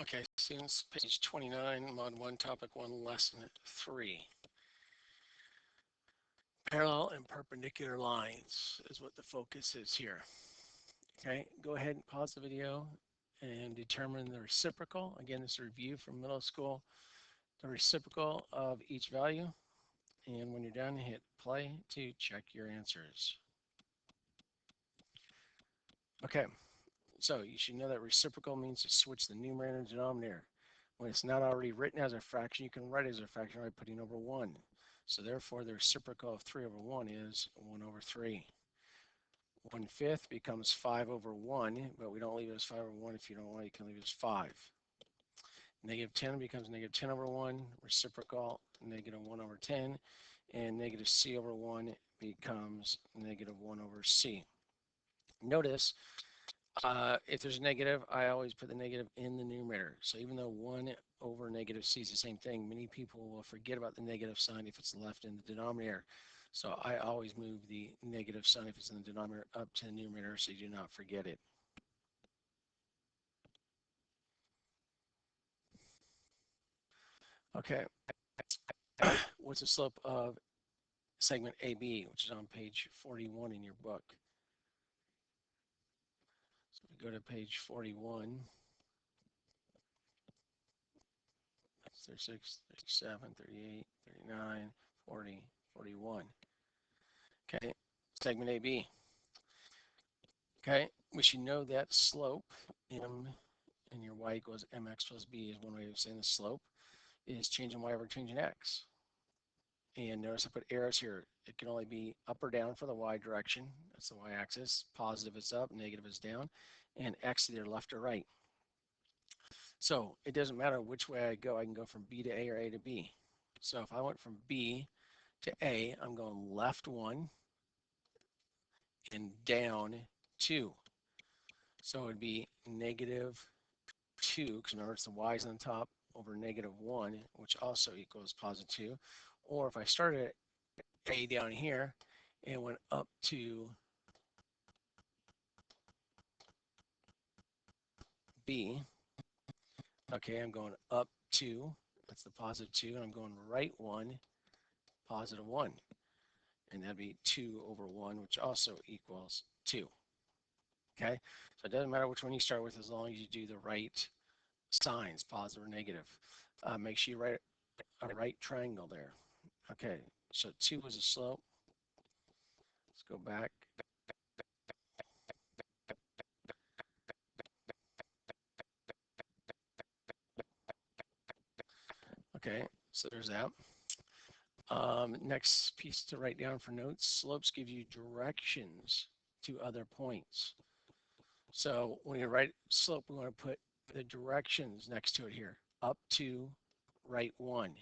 Okay, students, page 29, Mod 1, Topic 1, Lesson 3. Parallel and perpendicular lines is what the focus is here. Okay, go ahead and pause the video and determine the reciprocal. Again, this is a review from middle school. The reciprocal of each value. And when you're done, hit play to check your answers. Okay, so you should know that reciprocal means to switch the numerator and denominator. When it's not already written as a fraction, you can write it as a fraction by putting over 1. So therefore, the reciprocal of 3 over 1 is 1 over 3. 1/5 becomes 5 over 1, but we don't leave it as 5 over 1. If you don't want, you can leave it as 5. Negative 10 becomes negative 10 over 1, reciprocal negative 1 over 10, and negative c over 1 becomes negative 1 over c. Notice, if there's a negative, I always put the negative in the numerator. So even though 1 over negative c is the same thing, many people will forget about the negative sign if it's left in the denominator. So I always move the negative sign if it's in the denominator up to the numerator so you do not forget it. Okay, what's the slope of segment AB, which is on page 41 in your book? So we go to page 41. 36, 37, 38, 39, 40, 41. Okay, segment AB. Okay, we should know that slope, m and your y equals mx plus b is one way of saying the slope, is changing y over changing x. And notice I put arrows here. It can only be up or down for the y direction. That's the y-axis. Positive is up, negative is down, and x either left or right. So it doesn't matter which way I go. I can go from B to A or A to B. So if I went from B to A, I'm going left 1 and down 2. So it would be negative 2, because remember it's the y's on top, over negative 1, which also equals positive 2. Or if I started at A down here and went up to B, okay, I'm going up 2, that's the positive 2, and I'm going right 1, positive 1. And that'd be 2 over 1, which also equals 2. Okay, so it doesn't matter which one you start with as long as you do the right signs, positive or negative. Make sure you write a right triangle there. Okay, so 2 was a slope. Let's go back. Okay, so there's that. Next piece to write down for notes, slopes give you directions to other points. So when you write slope, we want to put the directions next to it here, up to, right 1.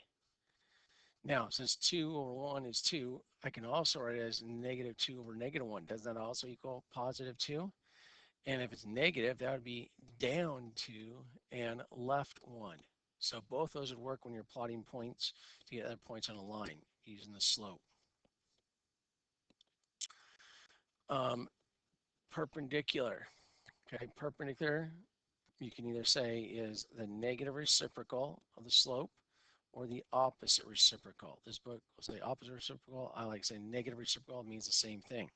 Now, since 2 over 1 is 2, I can also write it as negative 2 over negative 1. Does that also equal positive 2? And if it's negative, that would be down 2 and left 1. So both those would work when you're plotting points to get other points on a line using the slope. Perpendicular. Okay, perpendicular, you can either say is the negative reciprocal of the slope or the opposite reciprocal. This book will say opposite reciprocal. I like to say negative reciprocal. It means the same thing.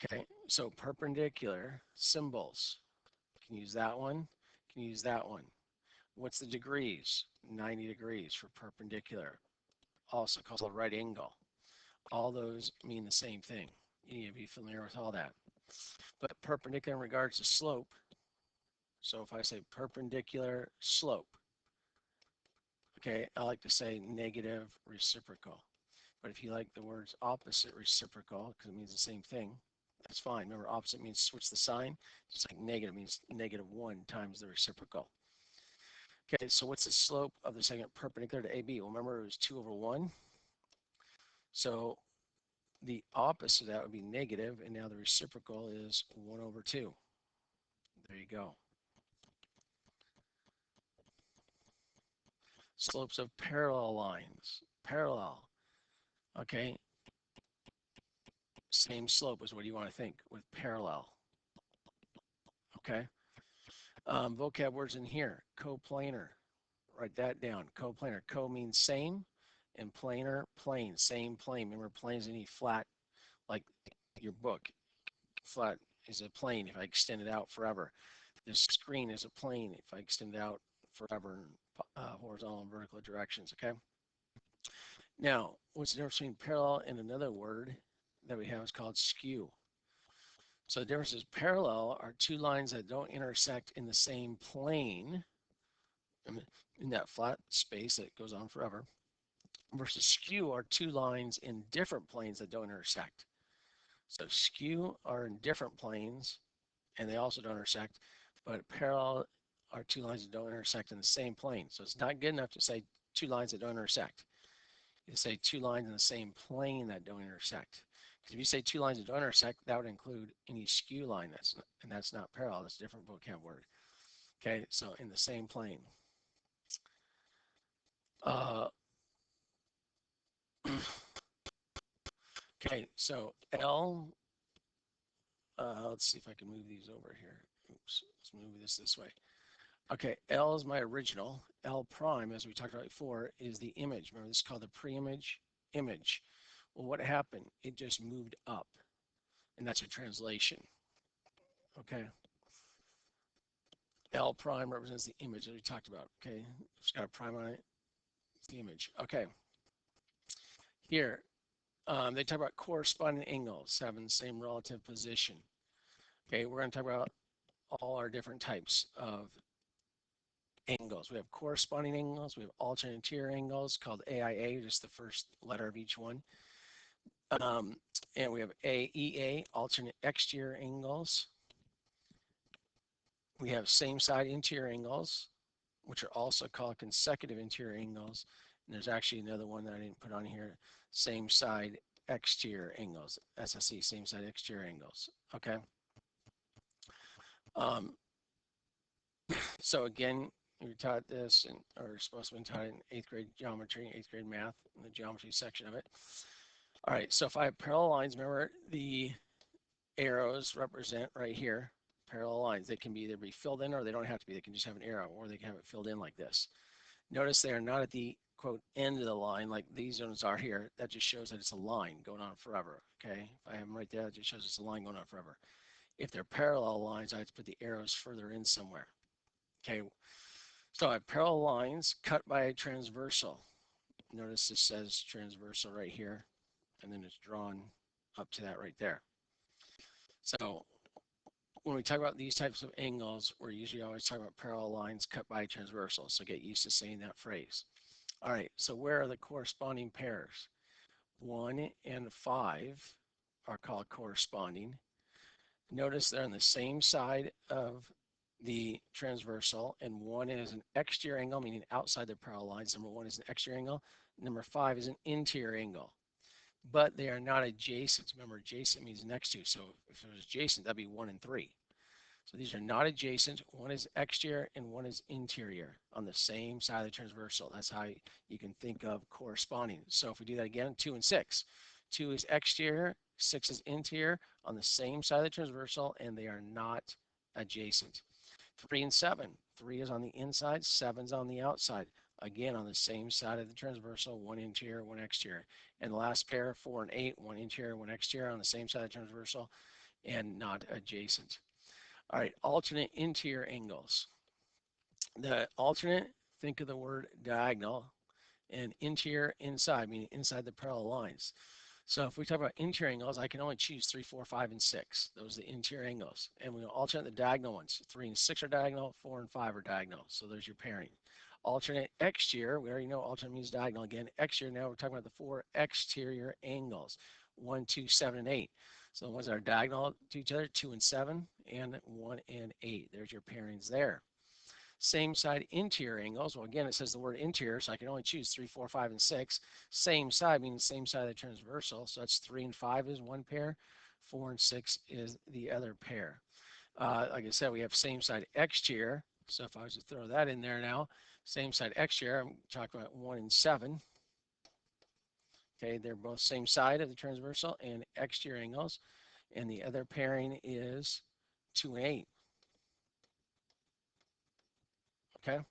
Okay, so perpendicular symbols. You can use that one. You can use that one. What's the degrees? 90 degrees for perpendicular. Also called a right angle. All those mean the same thing. You need to be familiar with all that. But perpendicular in regards to slope. So if I say perpendicular slope, okay, I like to say negative reciprocal. But if you like the words opposite reciprocal, because it means the same thing, that's fine. Remember, opposite means switch the sign. Just like negative means negative 1 times the reciprocal. Okay, so what's the slope of the segment perpendicular to AB? Well, remember it was 2 over 1. So the opposite of that would be negative, and now the reciprocal is 1 over 2. There you go. Slopes of parallel lines. Parallel. Okay. Same slope is what you want to think with parallel. Okay. Vocab words in here, coplanar. Write that down. Coplanar. Co means same, and planar, plane. Same plane. Remember, planes any flat, like your book. Flat is a plane if I extend it out forever. This screen is a plane if I extend it out forever in horizontal and vertical directions. Okay. Now, what's the difference between parallel and another word that we have is called skew? So the difference is parallel are two lines that don't intersect in the same plane, in that flat space that goes on forever, versus skew are two lines in different planes that don't intersect. So skew are in different planes and they also don't intersect, but parallel are two lines that don't intersect in the same plane. So it's not good enough to say two lines that don't intersect. You say two lines in the same plane that don't intersect. Because if you say two lines that don't intersect, that would include any skew line and that's not parallel. That's a different vocab word. Okay, so in the same plane. Okay, so L, let's see if I can move these over here. Oops, let's move this way. Okay, L is my original. L prime, as we talked about before, is the image. Remember, this is called the pre-image image. Well, what happened? It just moved up, and that's a translation. Okay. L prime represents the image that we talked about. Okay, it's got a prime on it. It's the image. Okay. Here, they talk about corresponding angles having the same relative position. Okay, we're going to talk about all our different types of angles. We have corresponding angles. We have alternate interior angles called AIA, just the first letter of each one. And we have AEA, alternate exterior angles. We have same side interior angles, which are also called consecutive interior angles. And there's actually another one that I didn't put on here, same side exterior angles, SSE, same side exterior angles. Okay. So again, we taught this and or supposed to be taught in 8th grade geometry, 8th grade math, in the geometry section of it. All right, so if I have parallel lines, remember the arrows represent right here parallel lines. They can be either be filled in or they don't have to be. They can just have an arrow or they can have it filled in like this. Notice they are not at the quote end of the line like these ones are here. That just shows that it's a line going on forever. Okay, if I have them right there, that just shows it's a line going on forever. If they're parallel lines, I have to put the arrows further in somewhere. Okay, so I have parallel lines cut by a transversal. Notice this says transversal right here, and then it's drawn up to that right there. So when we talk about these types of angles, we're usually always talking about parallel lines cut by transversal. So get used to saying that phrase. All right, so where are the corresponding pairs? 1 and 5 are called corresponding. Notice they're on the same side of the transversal, and 1 is an exterior angle, meaning outside the parallel lines. Number 1 is an exterior angle. Number 5 is an interior angle. But they are not adjacent. Remember, adjacent means next to. So if it was adjacent, that'd be 1 and 3. So these are not adjacent. One is exterior and one is interior on the same side of the transversal. That's how you can think of corresponding. So if we do that again, 2 and 6. 2 is exterior, 6 is interior on the same side of the transversal, and they are not adjacent. 3 and 7. 3 is on the inside, 7 is on the outside. Again, on the same side of the transversal, one interior, one exterior. And the last pair, 4 and 8, one interior, one exterior on the same side of the transversal and not adjacent. All right, alternate interior angles. The alternate, think of the word diagonal, and interior, inside, meaning inside the parallel lines. So if we talk about interior angles, I can only choose 3, 4, 5, and 6. Those are the interior angles. And we alternate the diagonal ones. 3 and 6 are diagonal, 4 and 5 are diagonal. So there's your pairing. Alternate exterior, we already know alternate means diagonal. Again, exterior, now we're talking about the 4 exterior angles. 1, 2, 7, and 8. So the ones that are diagonal to each other, 2 and 7, and 1 and 8. There's your pairings there. Same side interior angles. Well, again, it says the word interior, so I can only choose 3, 4, 5, and 6. Same side means same side of the transversal. So that's 3 and 5 is one pair. 4 and 6 is the other pair. Like I said, we have same side exterior. So if I was to throw that in there now, same side exterior, I'm talking about 1 and 7. Okay, they're both same side of the transversal and exterior angles. And the other pairing is 2 and 8. Okay.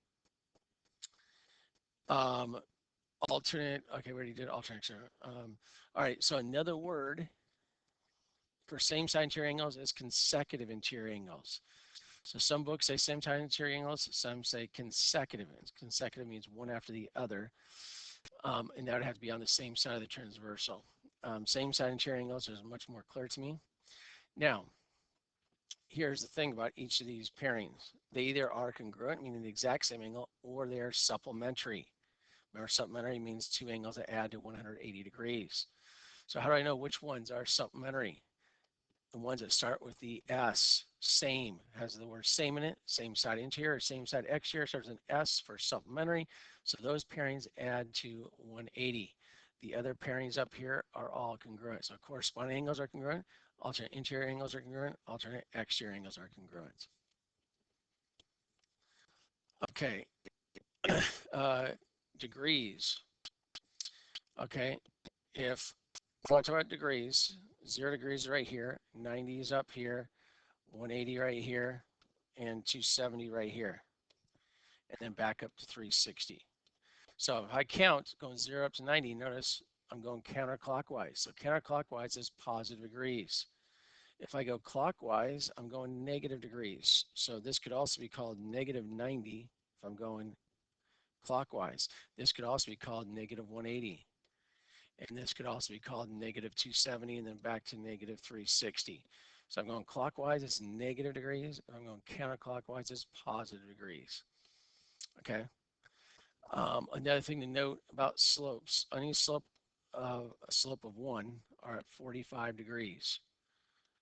Alternate. Okay, we already did alternate. All right. So another word for same side interior angles is consecutive interior angles. So some books say same side interior angles, some say consecutive. Consecutive means one after the other, and that would have to be on the same side of the transversal. Same side interior angles is much more clear to me. Now, here's the thing about each of these pairings. They either are congruent, meaning the exact same angle, or they are supplementary. Remember, supplementary means two angles that add to 180 degrees. So how do I know which ones are supplementary? The ones that start with the S, same, has the word same in it, same side interior, same side exterior, starts with an S for supplementary. So those pairings add to 180. The other pairings up here are all congruent. So corresponding angles are congruent, alternate interior angles are congruent, alternate exterior angles are congruent. Okay, degrees. Okay, if we're talking about degrees, 0 degrees right here, 90 is up here, 180 right here, and 270 right here, and then back up to 360. So if I count going 0 up to 90, notice I'm going counterclockwise. So counterclockwise is positive degrees. If I go clockwise, I'm going negative degrees. So this could also be called negative 90 if I'm going clockwise. This could also be called negative 180. And this could also be called negative 270 and then back to negative 360. So I'm going clockwise, it's negative degrees. I'm going counterclockwise, it's positive degrees. Okay. Another thing to note about slopes, any slope of a slope of 1 are at 45 degrees.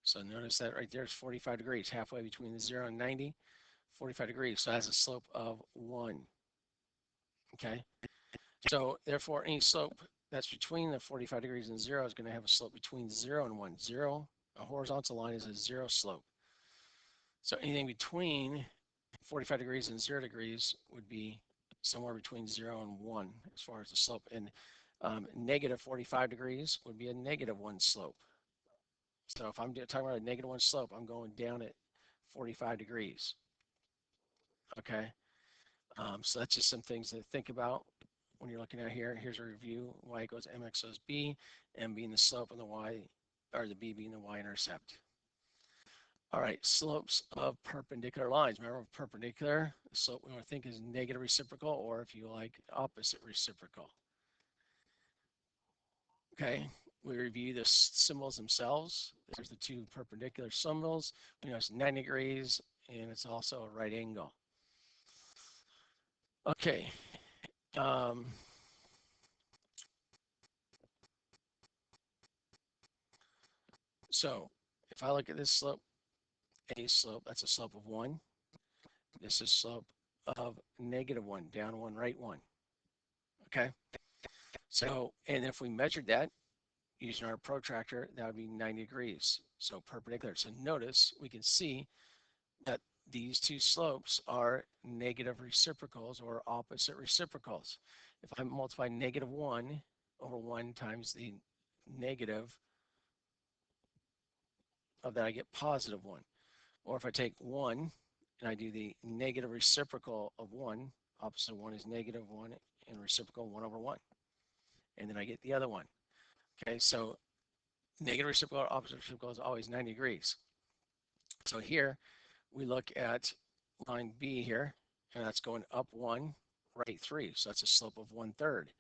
So notice that right there is 45 degrees, halfway between the 0 and 90, 45 degrees. So that's a slope of 1. Okay. So therefore, any slope that's between the 45 degrees and 0 is going to have a slope between 0 and 1. 0, a horizontal line is a 0 slope. So anything between 45 degrees and 0 degrees would be somewhere between 0 and 1 as far as the slope. And negative 45 degrees would be a negative 1 slope. So if I'm talking about a negative 1 slope, I'm going down at 45 degrees. Okay. So that's just some things to think about when you're looking at here. Here's a review. Y equals mx equals b, m being the slope and the y, or the b being the y-intercept. All right, slopes of perpendicular lines. Remember, perpendicular, the slope we want to think is negative reciprocal, or if you like, opposite reciprocal. Okay, we review the symbols themselves. There's the two perpendicular symbols. We know it's 90 degrees, and it's also a right angle. Okay. So if I look at this slope, a slope, that's a slope of 1. This is slope of negative 1, down 1, right 1. Okay. So, and if we measured that using our protractor, that would be 90 degrees. So perpendicular. So notice we can see that these two slopes are negative reciprocals or opposite reciprocals. If I multiply negative 1 over 1 times the negative of that, I get positive 1. Or if I take 1 and I do the negative reciprocal of 1, opposite of 1 is negative 1 and reciprocal 1 over 1. And then I get the other one. Okay, so negative reciprocal or opposite reciprocal is always 90 degrees. So here we look at line B here, and that's going up 1, right 3. So that's a slope of 1/3.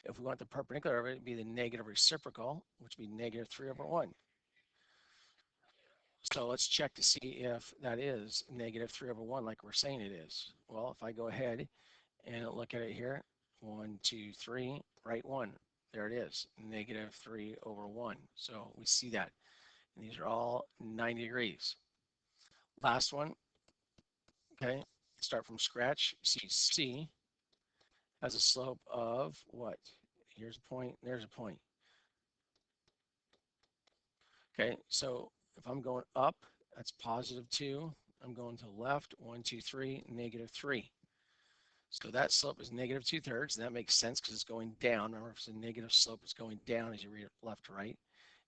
If we want the perpendicular of it, it'd be the negative reciprocal, which would be negative 3 over 1. So let's check to see if that is negative 3 over 1 like we're saying it is. Well, if I go ahead and look at it here, 1, 2, 3, right 1. There it is, negative 3 over 1. So we see that. And these are all 90 degrees. Last one, okay, start from scratch. See C has a slope of what? Here's a point, there's a point. Okay, so if I'm going up, that's positive 2. I'm going to the left, 1, 2, 3, negative 3. So that slope is negative 2/3, and that makes sense because it's going down. Remember, if it's a negative slope, it's going down as you read it left to right.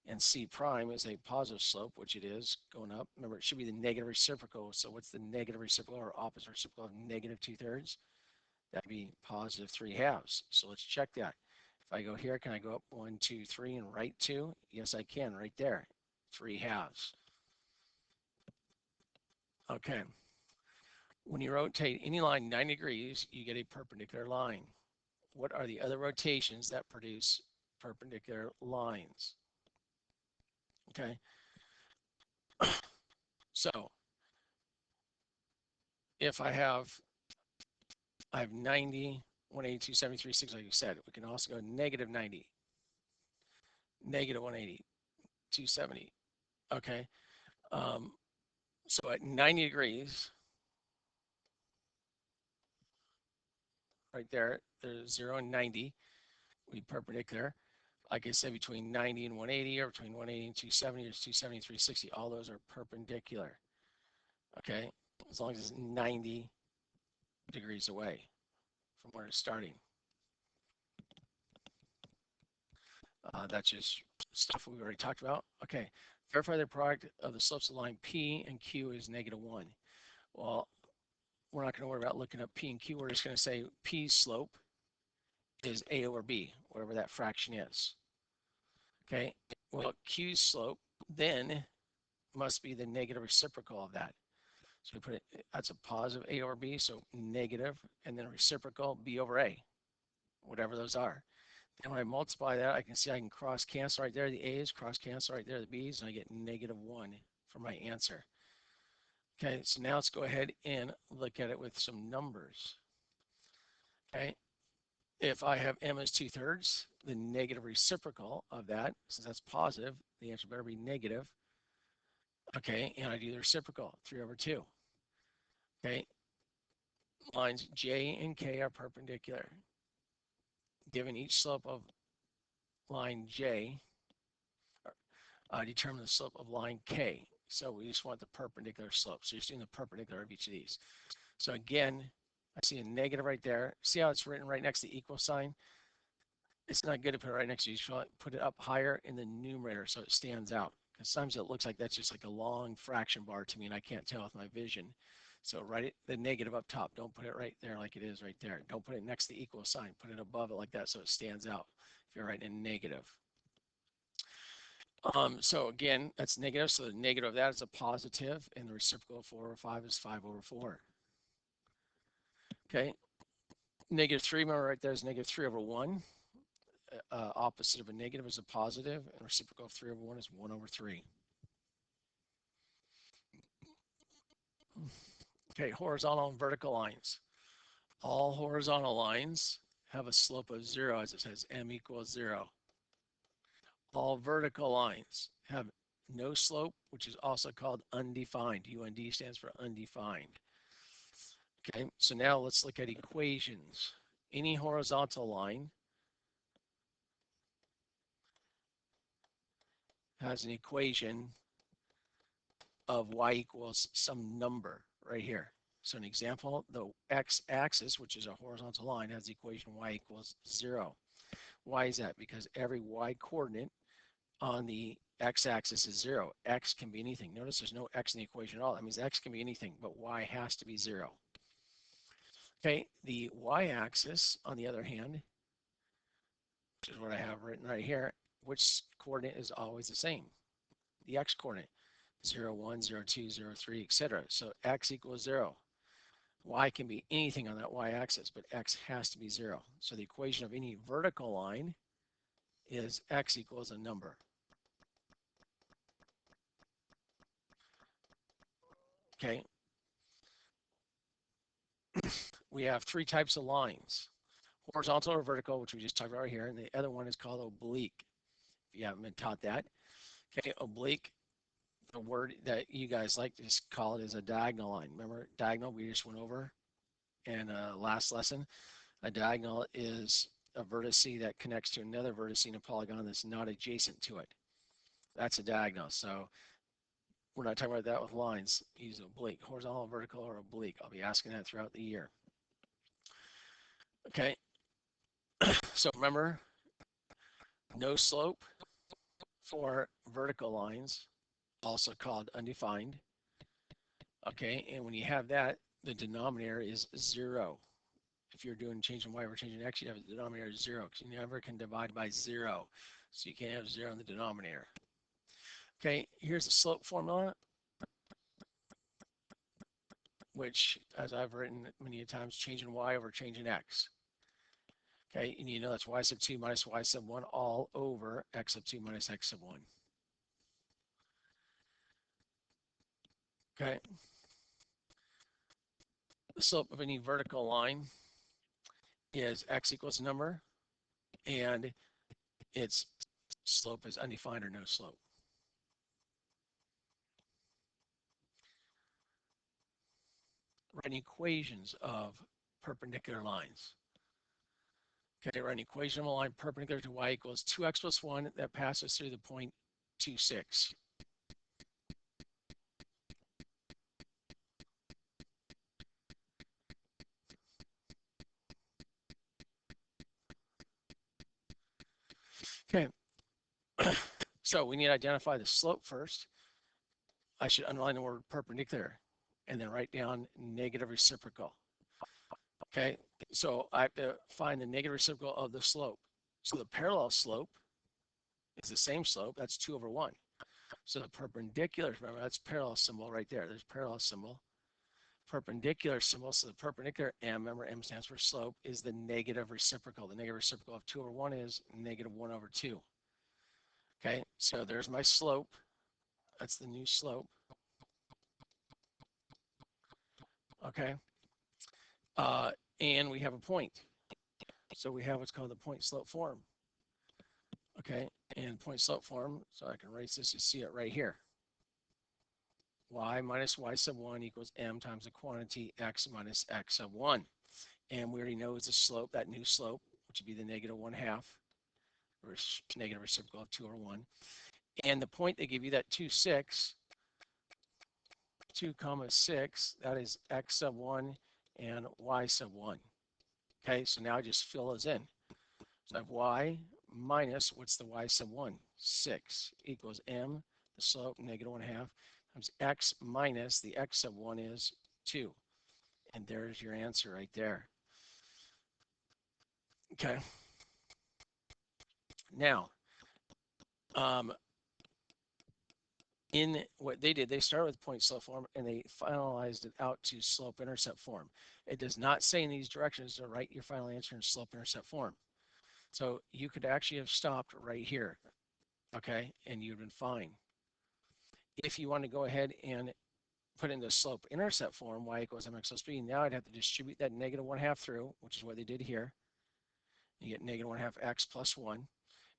and C prime is a positive slope, which it is going up. Remember, it should be the negative reciprocal. So what's the negative reciprocal or opposite reciprocal of negative 2/3? That'd be positive 3/2. So let's check that. If I go here, can I go up 1, 2, 3 and right 2? Yes, I can right there. 3/2. Okay. When you rotate any line 90 degrees, you get a perpendicular line. What are the other rotations that produce perpendicular lines? Okay. So if I have 90, 180, 270, 360, like you said, we can also go negative 90, negative 180, 270. Okay. So at 90 degrees, right there, there's 0 and 90, we perpendicular. Like I said, between 90 and 180, or between 180 and 270, or 270 and 360, all those are perpendicular. Okay, as long as it's 90 degrees away from where it's starting. That's just stuff we already talked about. Okay, verify the product of the slopes of line P and Q is -1. Well, we're not going to worry about looking up P and Q. We're just going to say P's slope is A over B, whatever that fraction is. Okay, well, Q's slope then must be the negative reciprocal of that. So we put it, that's a positive A over B, so negative, and then reciprocal B over A, whatever those are. Then when I multiply that, I can see I can cross cancel right there, the A's, cross cancel right there, the B's, and I get -1 for my answer. Okay, so now let's go ahead and look at it with some numbers. Okay, if I have M as 2/3, the negative reciprocal of that, since that's positive, the answer better be negative. Okay, and I do the reciprocal, 3 over 2. Okay, lines J and K are perpendicular. Given each slope of line J, determine the slope of line K. So we just want the perpendicular slope. So you're seeing the perpendicular of each of these. So again, I see a negative right there. See how it's written right next to the equal sign? It's not good to put it right next to you. You should put it up higher in the numerator so it stands out. Because sometimes it looks like that's just like a long fraction bar to me and I can't tell with my vision. So write the negative up top. Don't put it right there like it is right there. Don't put it next to the equal sign. Put it above it like that so it stands out if you're writing in negative. So again, that's negative. So the negative of that is a positive, and the reciprocal of 4 over 5 is 5 over 4. Okay. -3, remember right there is -3 over 1. Opposite of a negative is a positive, and reciprocal of 3 over 1 is 1 over 3. Okay, horizontal and vertical lines. All horizontal lines have a slope of 0, as it says, m equals 0. All vertical lines have no slope, which is also called undefined. UND stands for undefined. Okay, so now let's look at equations. Any horizontal line has an equation of y equals some number right here. So an example, the x-axis, which is a horizontal line, has the equation y equals 0. Why is that? Because every y coordinate on the x-axis is 0. X can be anything. Notice there's no x in the equation at all. That means x can be anything, but y has to be 0. Okay, the y-axis, on the other hand, which is what I have written right here, which coordinate is always the same? The x coordinate, 0, 1, 0, 2, 0, 3, etc. So x equals 0. Y can be anything on that y-axis, but x has to be 0. So the equation of any vertical line is x equals a number. Okay. We have 3 types of lines: horizontal or vertical, which we just talked about right here, and the other one is called oblique, if you haven't been taught that. Okay, oblique, the word that you guys like to just call it is a diagonal line. Remember diagonal, we just went over in last lesson. A diagonal is a vertice that connects to another vertice in a polygon that's not adjacent to it. That's a diagonal. So we're not talking about that with lines. Use oblique, horizontal, vertical, or oblique. I'll be asking that throughout the year. Okay, so remember, no slope, for vertical lines, also called undefined. Okay, and when you have that, the denominator is 0. If you're doing changing y over changing x, you have a denominator of 0 because you never can divide by 0. So you can't have 0 in the denominator. Okay, here's the slope formula, which, as I've written many times, changing y over changing x. Okay, and you know that's y sub 2 minus y sub 1 all over x sub 2 minus x sub 1. Okay, the slope of any vertical line is x equals a number, and its slope is undefined or no slope. Writing equations of perpendicular lines. Okay, write an equation of a line perpendicular to y equals 2x plus 1 that passes through the point 2, 6. Okay, so we need to identify the slope first. I should underline the word perpendicular and then write down negative reciprocal. Okay, so I have to find the negative reciprocal of the slope. So the parallel slope is the same slope, that's 2 over 1. So the perpendicular, remember that's parallel symbol right there. There's parallel symbol. Perpendicular symbol, so the perpendicular m, remember m stands for slope, is the negative reciprocal. The negative reciprocal of 2 over 1 is negative 1 over 2. Okay, so there's my slope. That's the new slope. Okay, and we have a point. So we have what's called the point slope form. Okay, and point slope form, so I can erase this, you see it right here. Y minus y sub 1 equals m times the quantity x minus x sub 1. And we already know it's a slope, that new slope, which would be the negative 1/2, or negative reciprocal of 2 over 1. And the point they give you, that 2, 6, 2 comma 6, that is x sub 1 and y sub 1. Okay, so now I just fill those in. So I have y minus, what's the y sub 1? 6 equals m, the slope, negative 1/2, times x minus the x sub 1 is 2. And there's your answer right there. Okay. Now, in what they did, they started with point slope form and they finalized it out to slope intercept form. It does not say in these directions to write your final answer in slope intercept form. So you could actually have stopped right here, okay, and you'd been fine. If you want to go ahead and put in the slope intercept form, y equals mx plus b, now I'd have to distribute that negative 1/2 through, which is what they did here. You get negative 1/2 x plus 1.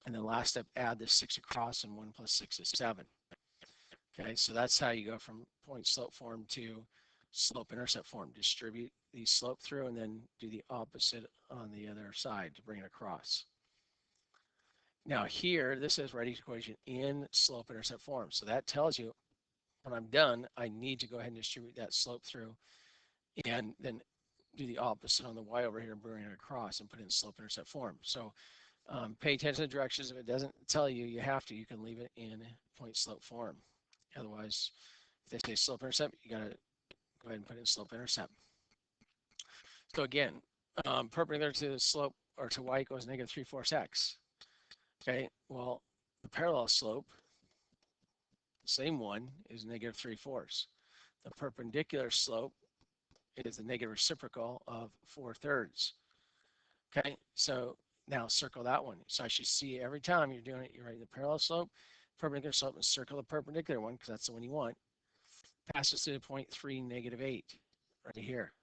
And then last step, add the 6 across, and 1 plus 6 is 7. Okay, so that's how you go from point slope form to slope intercept form. Distribute the slope through and then do the opposite on the other side to bring it across. Now here, this is writing equation in slope intercept form. So that tells you when I'm done, I need to go ahead and distribute that slope through and then do the opposite on the y over here, bring it across and put it in slope intercept form. So pay attention to the directions. If it doesn't tell you, you have to, you can leave it in point slope form. Otherwise, if they say slope intercept, you got to go ahead and put in slope intercept. So again, perpendicular to the slope or to y equals negative 3/4 x. Okay, well, the parallel slope, same one, is negative 3/4. The perpendicular slope is the negative reciprocal of 4/3. Okay, so now circle that one. So I should see every time you're doing it, you're writing the parallel slope, perpendicular slope, and circle the perpendicular one because that's the one you want. Passes through the point 3, -8, right here.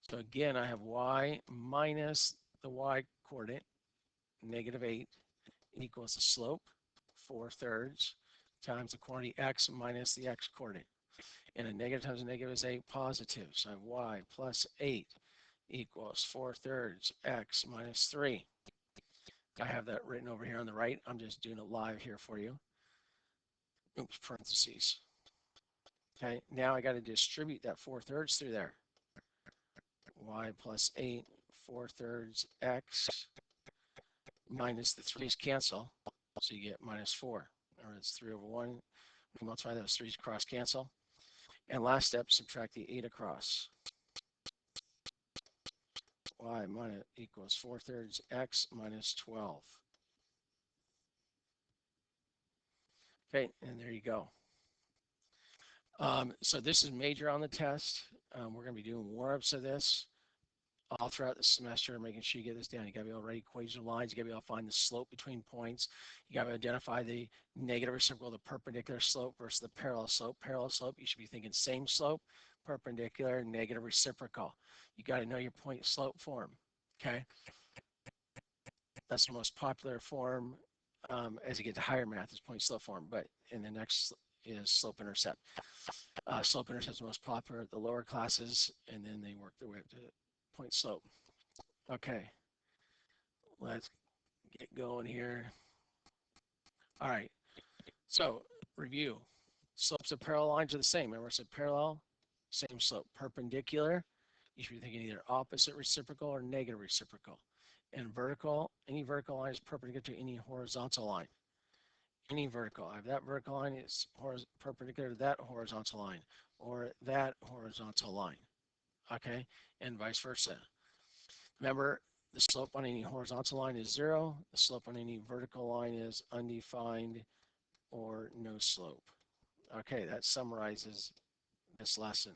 So again, I have y minus the y coordinate, -8, equals the slope, 4/3, times the quantity x minus the x coordinate. And a negative times a negative is a positive. So I have y plus 8 equals 4/3 x minus 3. I have that written over here on the right. I'm just doing it live here for you. Oops, parentheses. Okay, now I got to distribute that 4/3 through there. Y plus 8, 4/3 x minus the 3's cancel, so you get -4. or it's 3 over 1. We multiply those 3's cross cancel. And last step, subtract the 8 across. Y minus equals 4/3 x minus 12. Okay, and there you go. So this is major on the test. We're going to be doing warm-ups of this all throughout the semester, making sure you get this down. You got to be able to write equation lines. You got to be able to find the slope between points. You got to identify the negative reciprocal, the perpendicular slope versus the parallel slope. Parallel slope, you should be thinking same slope, perpendicular, negative reciprocal. You got to know your point slope form. Okay, that's the most popular form as you get to higher math is point slope form. But in the next is slope intercept. Slope intercept is the most popular at the lower classes, and then they work their way up to point slope. Okay, let's get going here. All right, so review. Slopes of parallel lines are the same. Remember I said parallel, same slope. Perpendicular, you should be thinking either opposite reciprocal or negative reciprocal. And vertical, any vertical line is perpendicular to any horizontal line. Any vertical. If that vertical line is perpendicular to that horizontal line or that horizontal line. Okay, and vice versa. Remember, the slope on any horizontal line is 0. The slope on any vertical line is undefined or no slope. Okay, that summarizes this lesson.